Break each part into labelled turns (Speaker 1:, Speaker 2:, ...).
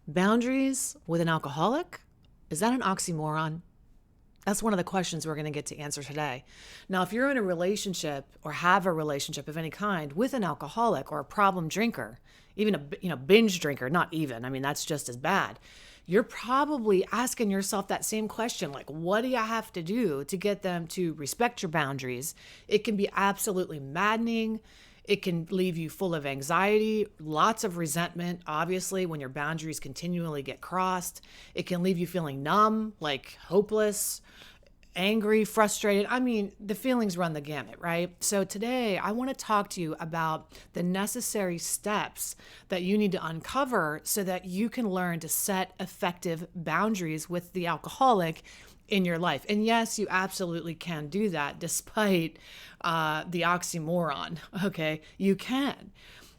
Speaker 1: Boundaries with an alcoholic? Is that an oxymoron? That's one of the questions we're going to get to answer today. Now, if you're in a relationship or have a relationship of any kind with an alcoholic or a problem drinker, even a binge drinker, not even, I mean, that's just as bad. You're probably asking yourself that same question, like, what do you have to do to get them to respect your boundaries? It can be absolutely maddening. It can leave you full of anxiety, lots of resentment, obviously, when your boundaries continually get crossed. It can leave you feeling numb, like hopeless, angry, frustrated. I mean, the feelings run the gamut, right? So today, I want to talk to you about the necessary steps that you need to uncover so that you can learn to set effective boundaries with the alcoholic in your life. And yes, you absolutely can do that despite the oxymoron. Okay, you can.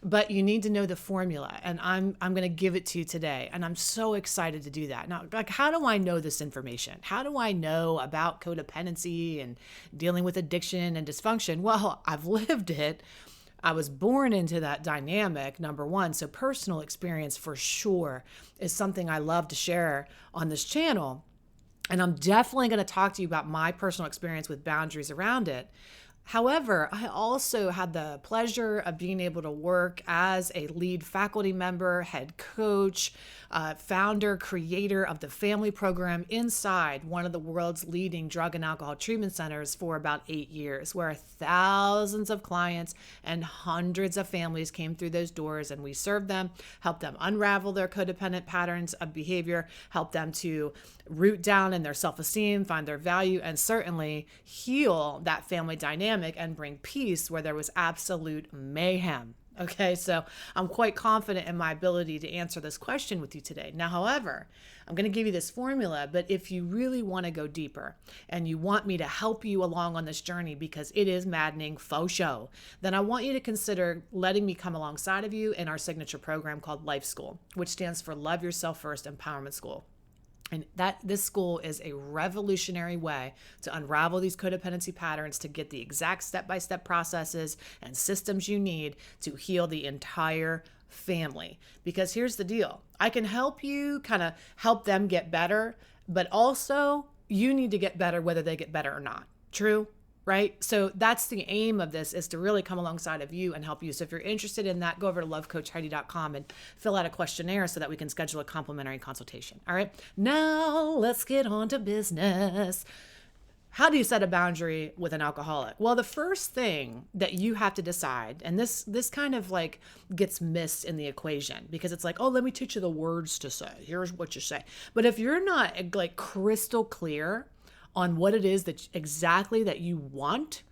Speaker 1: But you need to know the formula, and I'm going to give it to you today, and I'm so excited to do that. Now, like, how do I know this information? How do I know about codependency and dealing with addiction and dysfunction? Well, I've lived it. I was born into that dynamic, number one. So personal experience for sure is something I love to share on this channel. And I'm definitely going to talk to you about my personal experience with boundaries around it. However, I also had the pleasure of being able to work as a lead faculty member, head coach, founder, creator of the family program inside one of the world's leading drug and alcohol treatment centers for about 8 years, where thousands of clients and hundreds of families came through those doors, and we served them, helped them unravel their codependent patterns of behavior, helped them to root down in their self-esteem, find their value, and certainly heal that family dynamic and bring peace where there was absolute mayhem. Okay, so I'm quite confident in my ability to answer this question with you today. Now, however, I'm going to give you this formula, but if you really want to go deeper and you want me to help you along on this journey, because it is maddening, faux show, then I want you to consider letting me come alongside of you in our signature program called Life School, which stands for Love Yourself First Empowerment School. And this school is a revolutionary way to unravel these codependency patterns, to get the exact step-by-step processes and systems you need to heal the entire family. Because here's the deal. I can help you kind of help them get better, but also you need to get better whether they get better or not. True? Right? So that's the aim of this, is to really come alongside of you and help you. So if you're interested in that, go over to lovecoachheidi.com and fill out a questionnaire so that we can schedule a complimentary consultation. All right. Now let's get on to business. How do you set a boundary with an alcoholic? Well, the first thing that you have to decide, and this kind of like gets missed in the equation, because it's like, oh, let me teach you the words to say. Here's what you say. But if you're not like crystal clear on what it is that exactly that you want,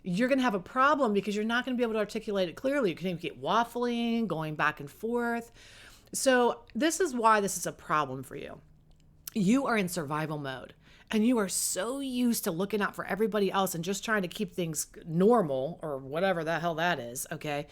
Speaker 1: you're going to have a problem, because you're not going to be able to articulate it clearly. You can get waffling, going back and forth. So this is why this is a problem for you. You are in survival mode, and you are so used to looking out for everybody else and just trying to keep things normal, or whatever the hell that is, okay,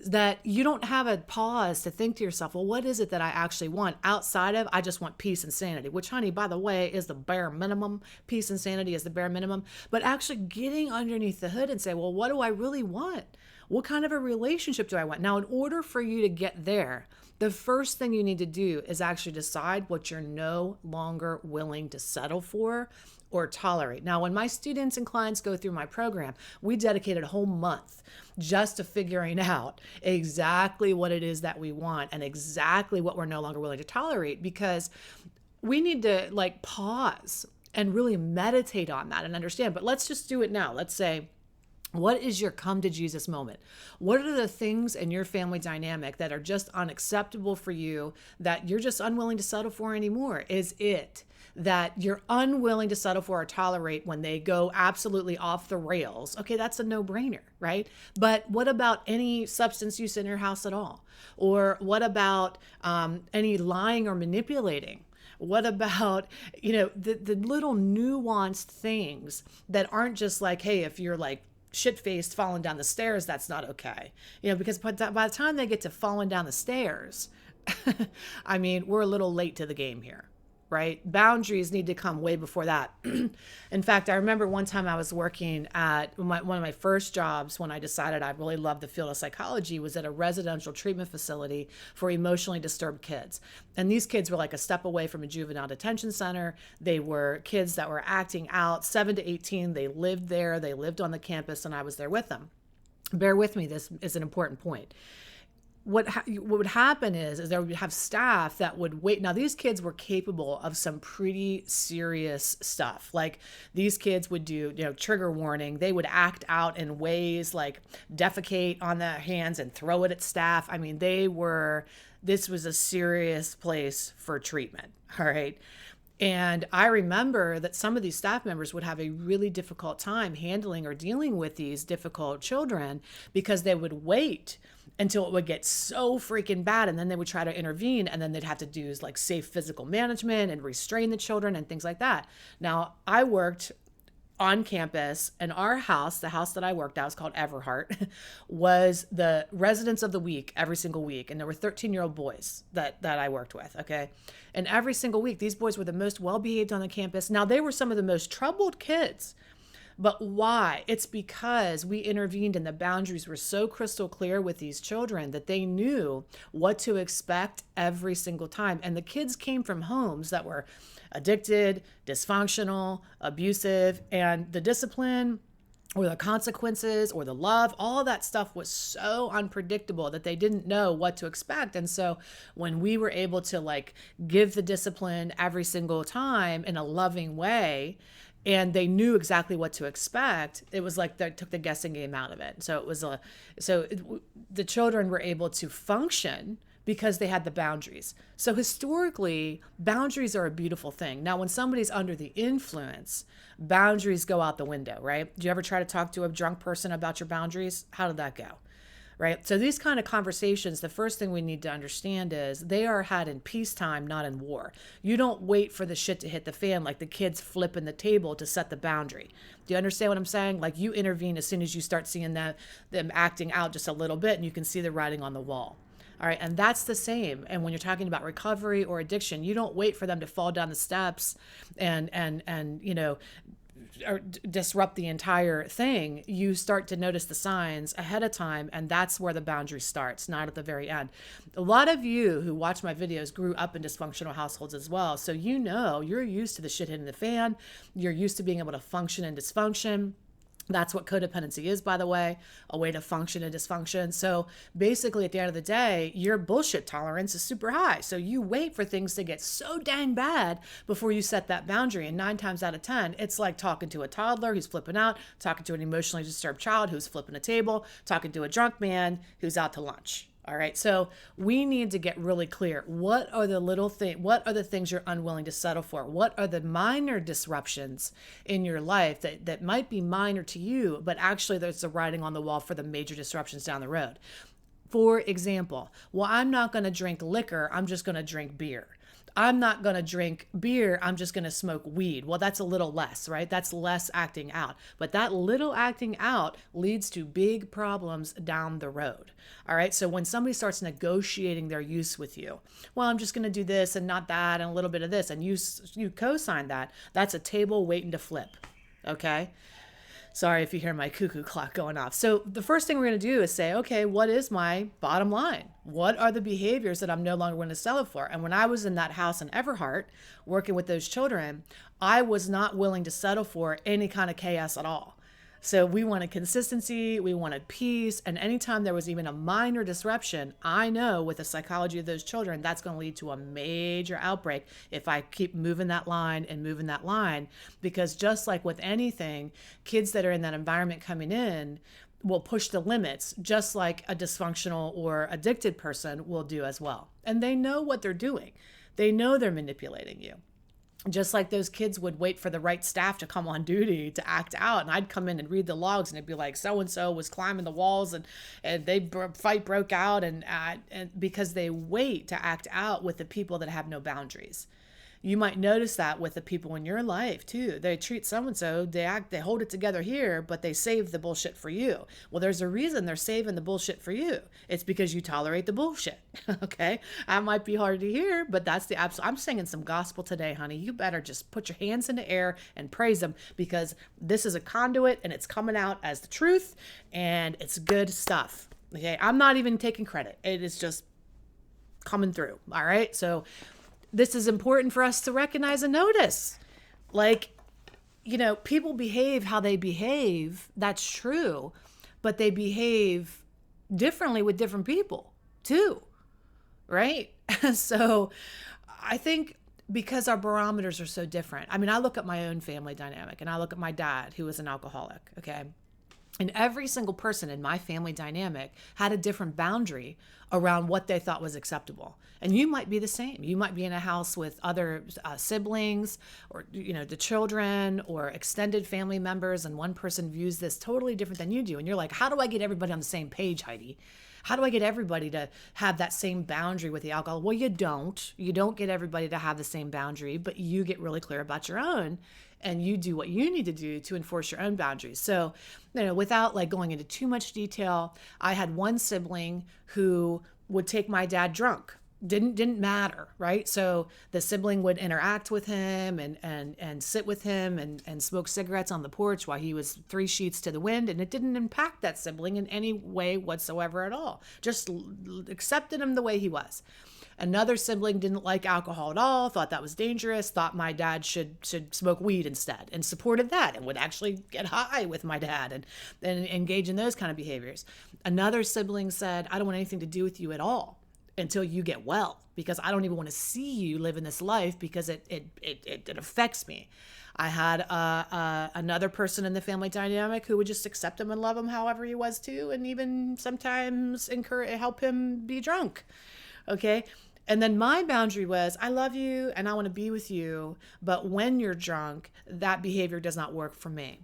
Speaker 1: that you don't have a pause to think to yourself, well, what is it that I actually want outside of, I just want peace and sanity, which, honey, by the way, is the bare minimum. Peace and sanity is the bare minimum. But actually getting underneath the hood and say, well, what do I really want? What kind of a relationship do I want? Now, in order for you to get there, the first thing you need to do is actually decide what you're no longer willing to settle for or tolerate. Now, when my students and clients go through my program, we dedicated a whole month just to figuring out exactly what it is that we want and exactly what we're no longer willing to tolerate, because we need to like pause and really meditate on that and understand. But let's just do it now. Let's say, what is your come to Jesus moment? What are the things in your family dynamic that are just unacceptable for you, that you're just unwilling to settle for anymore? Is it that you're unwilling to settle for or tolerate when they go absolutely off the rails? Okay, that's a no-brainer, right? But what about any substance use in your house at all? Or what about any lying or manipulating? What about, the little nuanced things that aren't just like, hey, if you're like shit-faced falling down the stairs, that's not okay. Because by the time they get to falling down the stairs, I mean, we're a little late to the game here, right? Boundaries need to come way before that. In fact, I remember one time I was working at one of my first jobs when I decided I really loved the field of psychology was at a residential treatment facility for emotionally disturbed kids. And these kids were like a step away from a juvenile detention center. They were kids that were acting out, 7 to 18. They lived there. They lived on the campus, and I was there with them. Bear with me. This is an important point. What would happen is there would have staff that would wait. Now, these kids were capable of some pretty serious stuff. Like these kids would do, trigger warning. They would act out in ways like defecate on their hands and throw it at staff. I mean, this was a serious place for treatment. All right. And I remember that some of these staff members would have a really difficult time handling or dealing with these difficult children because they would wait until it would get so freaking bad. And then they would try to intervene, and then they'd have to do like safe physical management and restrain the children and things like that. Now, I worked on campus, and our house, the house that I worked at was called Everhart, was the residents of the week every single week. And there were 13-year-old boys that I worked with. Okay. And every single week, these boys were the most well-behaved on the campus. Now, they were some of the most troubled kids. But why? It's because we intervened and the boundaries were so crystal clear with these children that they knew what to expect every single time. And the kids came from homes that were addicted, dysfunctional, abusive, and the discipline or the consequences or the love, all of that stuff was so unpredictable that they didn't know what to expect. And so when we were able to like give the discipline every single time in a loving way, and they knew exactly what to expect, it was like that took the guessing game out of it. So the children were able to function because they had the boundaries. So historically, boundaries are a beautiful thing. Now, when somebody's under the influence, boundaries go out the window, right? Do you ever try to talk to a drunk person about your boundaries? How did that go? Right? So these kind of conversations, the first thing we need to understand is they are had in peacetime, not in war. You don't wait for the shit to hit the fan like the kids flipping the table to set the boundary. Do you understand what I'm saying? Like you intervene as soon as you start seeing them acting out just a little bit, and you can see the writing on the wall. All right. And that's the same. And when you're talking about recovery or addiction, you don't wait for them to fall down the steps and or disrupt the entire thing. You start to notice the signs ahead of time, and that's where the boundary starts, not at the very end. A lot of you who watch my videos grew up in dysfunctional households as well. So you're used to the shit hitting the fan. You're used to being able to function in dysfunction. That's what codependency is, by the way, a way to function in dysfunction. So basically, at the end of the day, your bullshit tolerance is super high. So you wait for things to get so dang bad before you set that boundary. And 9 times out of 10, it's like talking to a toddler who's flipping out, talking to an emotionally disturbed child who's flipping a table, talking to a drunk man who's out to lunch. All right. So we need to get really clear. What are the things you're unwilling to settle for? What are the minor disruptions in your life that might be minor to you, but actually there's the writing on the wall for the major disruptions down the road? For example, well, I'm not going to drink liquor. I'm just going to drink beer. I'm not going to drink beer. I'm just going to smoke weed. Well, that's a little less, right? That's less acting out. But that little acting out leads to big problems down the road. All right. So when somebody starts negotiating their use with you, well, I'm just going to do this and not that and a little bit of this, and you co-sign that, that's a table waiting to flip. Okay. Sorry if you hear my cuckoo clock going off. So the first thing we're going to do is say, okay, what is my bottom line? What are the behaviors that I'm no longer going to settle for? And when I was in that house in Everhart working with those children, I was not willing to settle for any kind of chaos at all. So we wanted consistency, we wanted peace, and anytime there was even a minor disruption, I know with the psychology of those children, that's going to lead to a major outbreak if I keep moving that line and moving that line. Because just like with anything, kids that are in that environment coming in will push the limits, just like a dysfunctional or addicted person will do as well. And they know what they're doing. They know they're manipulating you. Just like those kids would wait for the right staff to come on duty to act out. And I'd come in and read the logs, and it'd be like, so-and-so was climbing the walls and fight broke out. And because they wait to act out with the people that have no boundaries. You might notice that with the people in your life too. They treat so-and-so, they hold it together here, but they save the bullshit for you. Well, there's a reason they're saving the bullshit for you. It's because you tolerate the bullshit. Okay. That might be hard to hear, but that's the absolute. I'm singing some gospel today, honey. You better just put your hands in the air and praise them, because this is a conduit and it's coming out as the truth and it's good stuff. Okay. I'm not even taking credit. It is just coming through. All right. So this is important for us to recognize and notice. Like, people behave how they behave. That's true. But they behave differently with different people too. Right? So I think because our barometers are so different. I mean, I look at my own family dynamic and I look at my dad, who was an alcoholic. Okay. And every single person in my family dynamic had a different boundary around what they thought was acceptable. And you might be the same. You might be in a house with other siblings, or, the children or extended family members, and one person views this totally different than you do. And you're like, how do I get everybody on the same page, Heidi? How do I get everybody to have that same boundary with the alcohol? Well, you don't. You don't get everybody to have the same boundary, but you get really clear about your own, and you do what you need to do to enforce your own boundaries. So, without going into too much detail, I had one sibling who would take my dad drunk. Didn't matter, right? So the sibling would interact with him and sit with him and smoke cigarettes on the porch while he was 3 sheets to the wind, and it didn't impact that sibling in any way whatsoever at all. Just accepted him the way he was. Another sibling didn't like alcohol at all, thought that was dangerous, thought my dad should smoke weed instead, and supported that, and would actually get high with my dad and engage in those kind of behaviors. Another sibling said, I don't want anything to do with you at all until you get well, because I don't even want to see you living this life, because it affects me. I had another person in the family dynamic who would just accept him and love him however he was too, and even sometimes help him be drunk. Okay. And then my boundary was, I love you and I want to be with you, but when you're drunk, that behavior does not work for me.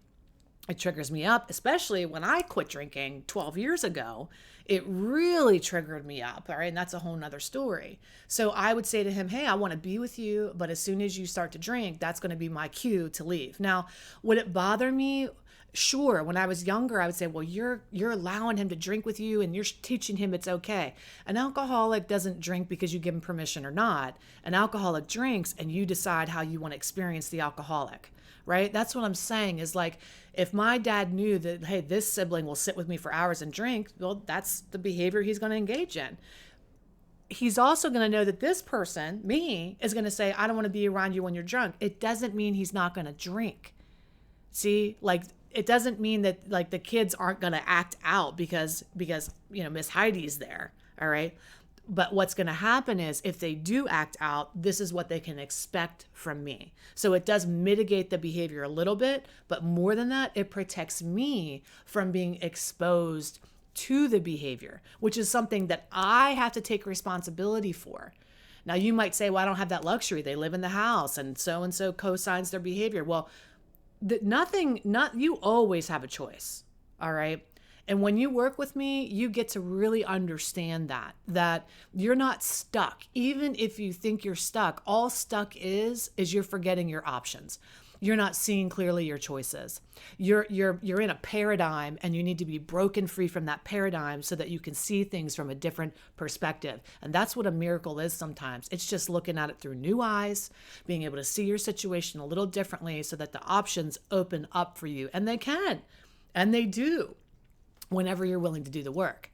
Speaker 1: It triggers me up, especially when I quit drinking 12 years ago. It really triggered me up. All right. And that's a whole nother story. So I would say to him, hey, I want to be with you, but as soon as you start to drink, that's going to be my cue to leave. Now, would it bother me? Sure. When I was younger, I would say, well, you're allowing him to drink with you and you're teaching him it's okay. An alcoholic doesn't drink because you give him permission or not. An alcoholic drinks and you decide how you want to experience the alcoholic, right? That's what I'm saying is, like, if my dad knew that, hey, this sibling will sit with me for hours and drink, well, that's the behavior he's going to engage in. He's also going to know that this person, me, is going to say, I don't want to be around you when you're drunk. It doesn't mean he's not going to drink. See, it doesn't mean that the kids aren't going to act out because Miss Heidi's there. All right. But what's going to happen is, if they do act out, this is what they can expect from me. So it does mitigate the behavior a little bit, but more than that, it protects me from being exposed to the behavior, which is something that I have to take responsibility for. Now, you might say, well, I don't have that luxury. They live in the house and so co-signs their behavior. Well, you always have a choice. All right. And when you work with me, you get to really understand that you're not stuck. Even if you think you're stuck, all stuck is you're forgetting your options. You're not seeing clearly your choices. You're in a paradigm, and you need to be broken free from that paradigm so that you can see things from a different perspective. And that's what a miracle is sometimes. It's just looking at it through new eyes, being able to see your situation a little differently so that the options open up for you. And they can, and they do, whenever you're willing to do the work.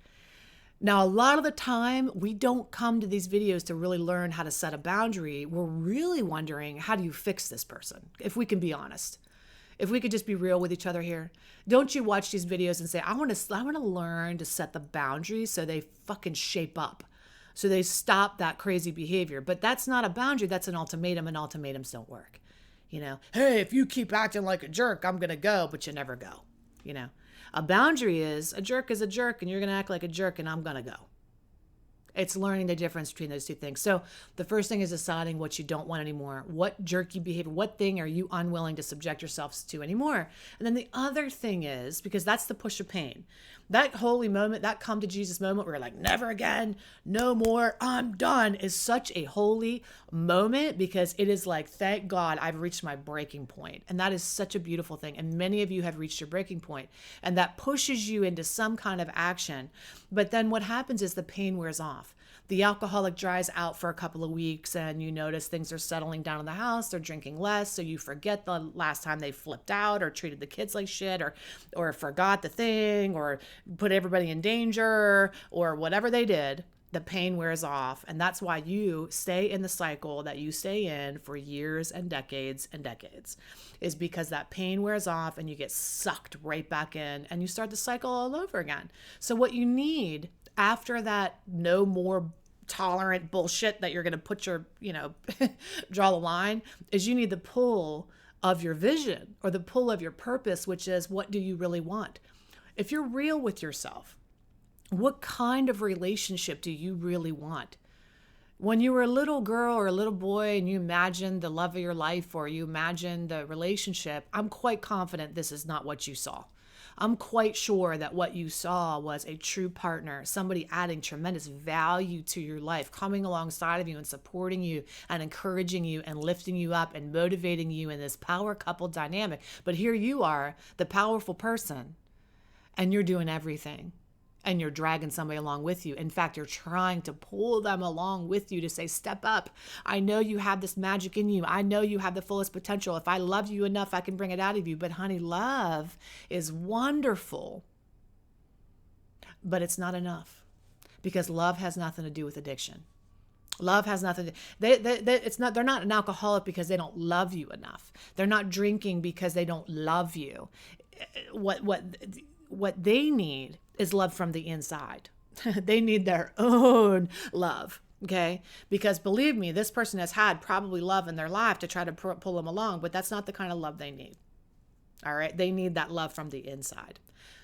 Speaker 1: Now, a lot of the time, we don't come to these videos to really learn how to set a boundary. We're really wondering, how do you fix this person? If we can be honest, if we could just be real with each other here. Don't you watch these videos and say, I want to learn to set the boundaries so they fucking shape up, so they stop that crazy behavior. But that's not a boundary. That's an ultimatum, and ultimatums don't work. Hey, if you keep acting like a jerk, I'm going to go, but you never go. A boundary is a jerk, and you're going to act like a jerk, and I'm going to go. It's learning the difference between those two things. So the first thing is deciding what you don't want anymore. What jerky behavior, what thing are you unwilling to subject yourselves to anymore? And then the other thing is, because that's the push of pain, that holy moment, that come to Jesus moment where you're like, never again, no more, I'm done, is such a holy moment, because it is like, thank God I've reached my breaking point. And that is such a beautiful thing. And many of you have reached your breaking point, and that pushes you into some kind of action. But then what happens is the pain wears off. The alcoholic dries out for a couple of weeks, and you notice things are settling down in the house. They're drinking less, so you forget the last time they flipped out or treated the kids like shit, or forgot the thing, or put everybody in danger, or whatever they did. The pain wears off, and that's why you stay in the cycle that you stay in for years and decades, is because that pain wears off and you get sucked right back in, and you start the cycle all over again. So what you need after that no more tolerant bullshit that you're going to put your, draw the line, is you need the pull of your vision, or the pull of your purpose, which is, what do you really want? If you're real with yourself, what kind of relationship do you really want? When you were a little girl or a little boy and you imagined the love of your life, or you imagined the relationship, I'm quite confident this is not what you saw. I'm quite sure that what you saw was a true partner, somebody adding tremendous value to your life, coming alongside of you and supporting you and encouraging you and lifting you up and motivating you in this power couple dynamic. But here you are, the powerful person, and you're doing everything. And you're dragging somebody along with you. In fact, you're trying to pull them along with you to say, step up. I know you have this magic in you. I know you have the fullest potential. If I love you enough, I can bring it out of you. But honey, love is wonderful, but it's not enough, because love has nothing to do with addiction. Love has nothing to, they're not an alcoholic because they don't love you enough. They're not drinking because they don't love you. What they need is love from the inside. They need their own love, okay? Because believe me, this person has had probably love in their life to try to pull them along, but that's not the kind of love they need, all right? They need that love from the inside.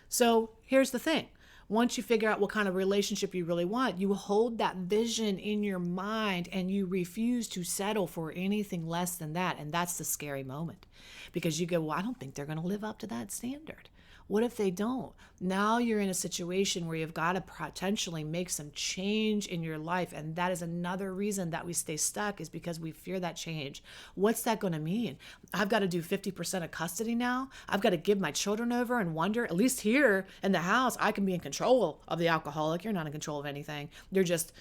Speaker 1: So here's the thing. Once you figure out what kind of relationship you really want, you hold that vision in your mind and you refuse to settle for anything less than that. And that's the scary moment, because you go, well, I don't think they're going to live up to that standard. What if they don't? Now you're in a situation where you've got to potentially make some change in your life. And that is another reason that we stay stuck, is because we fear that change. What's that going to mean? I've got to do 50% of custody now. I've got to give my children over and wonder, at least here in the house, I can be in control of the alcoholic. You're not in control of anything. You're just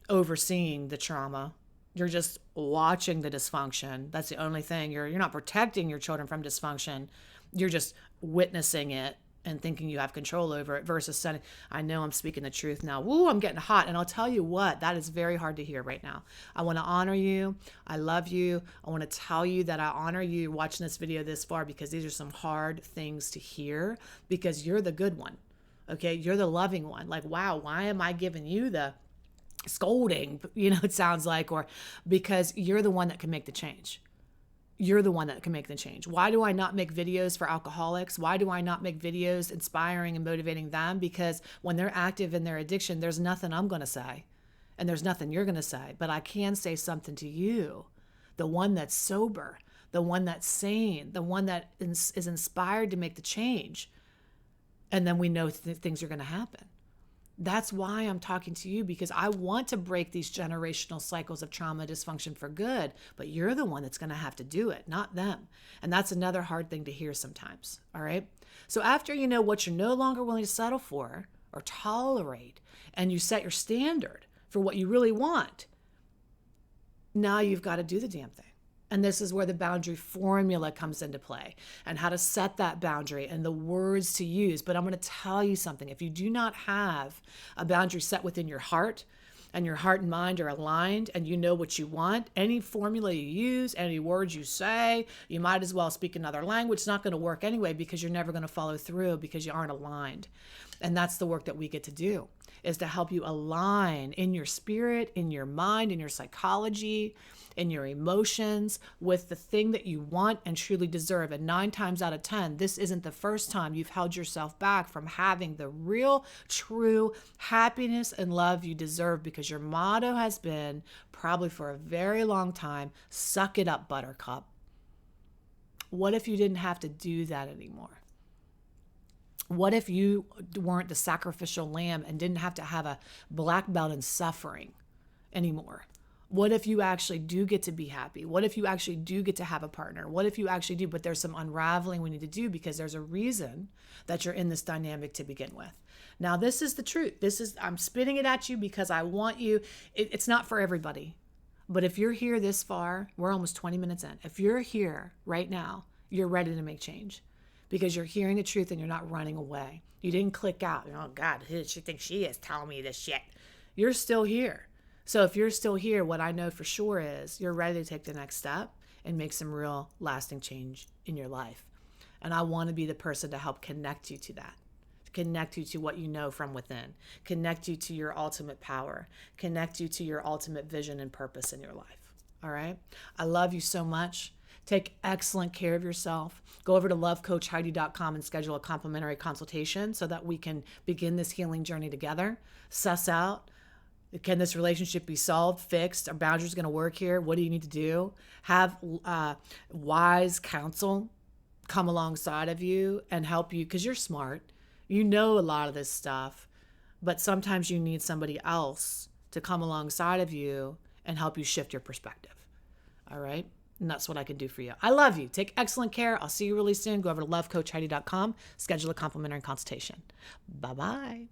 Speaker 1: overseeing the trauma. You're just watching the dysfunction. That's the only thing. You're not protecting your children from dysfunction. You're just witnessing it and thinking you have control over it, versus saying, I know I'm speaking the truth now. Woo, I'm getting hot. And I'll tell you what, that is very hard to hear right now. I want to honor you. I love you. I want to tell you that I honor you watching this video this far, because these are some hard things to hear, because you're the good one. Okay. You're the loving one. Like, wow, why am I giving you the scolding? It sounds like, or because you're the one that can make the change. You're the one that can make the change. Why do I not make videos for alcoholics? Why do I not make videos inspiring and motivating them? Because when they're active in their addiction, there's nothing I'm going to say, and there's nothing you're going to say, but I can say something to you, the one that's sober, the one that's sane, the one that is inspired to make the change. And then we know things are going to happen. That's why I'm talking to you, because I want to break these generational cycles of trauma dysfunction for good, but you're the one that's going to have to do it, not them. And that's another hard thing to hear sometimes. All right. So after you know what you're no longer willing to settle for or tolerate, and you set your standard for what you really want, now you've got to do the damn thing. And this is where the boundary formula comes into play, and how to set that boundary and the words to use. But I'm going to tell you something. If you do not have a boundary set within your heart, and your heart and mind are aligned, and you know what you want, any formula you use, any words you say, you might as well speak another language. It's not going to work anyway, because you're never going to follow through, because you aren't aligned. And that's the work that we get to do, is to help you align in your spirit, in your mind, in your psychology, in your emotions with the thing that you want and truly deserve. And 9 times out of 10, this isn't the first time you've held yourself back from having the real, true happiness and love you deserve, because your motto has been, probably for a very long time, suck it up, buttercup. What if you didn't have to do that anymore? What if you weren't the sacrificial lamb and didn't have to have a black belt in suffering anymore? What if you actually do get to be happy? What if you actually do get to have a partner? What if you actually do, but there's some unraveling we need to do, because there's a reason that you're in this dynamic to begin with. Now, this is the truth. I'm spitting it at you because I want you, it's not for everybody. But if you're here this far, we're almost 20 minutes in. If you're here right now, you're ready to make change, because you're hearing the truth and you're not running away. You didn't click out. Oh God, who does she think she is telling me this shit? You're still here. So if you're still here, what I know for sure is you're ready to take the next step and make some real lasting change in your life. And I want to be the person to help connect you to that, connect you to what you know from within, connect you to your ultimate power, connect you to your ultimate vision and purpose in your life. All right? I love you so much. Take excellent care of yourself. Go over to lovecoachheidi.com and schedule a complimentary consultation so that we can begin this healing journey together. Suss out, can this relationship be solved, fixed? Are boundaries going to work here? What do you need to do? Have wise counsel come alongside of you and help you, because you're smart. You know a lot of this stuff, but sometimes you need somebody else to come alongside of you and help you shift your perspective. All right? And that's what I can do for you. I love you. Take excellent care. I'll see you really soon. Go over to lovecoachheidi.com, schedule a complimentary consultation. Bye-bye.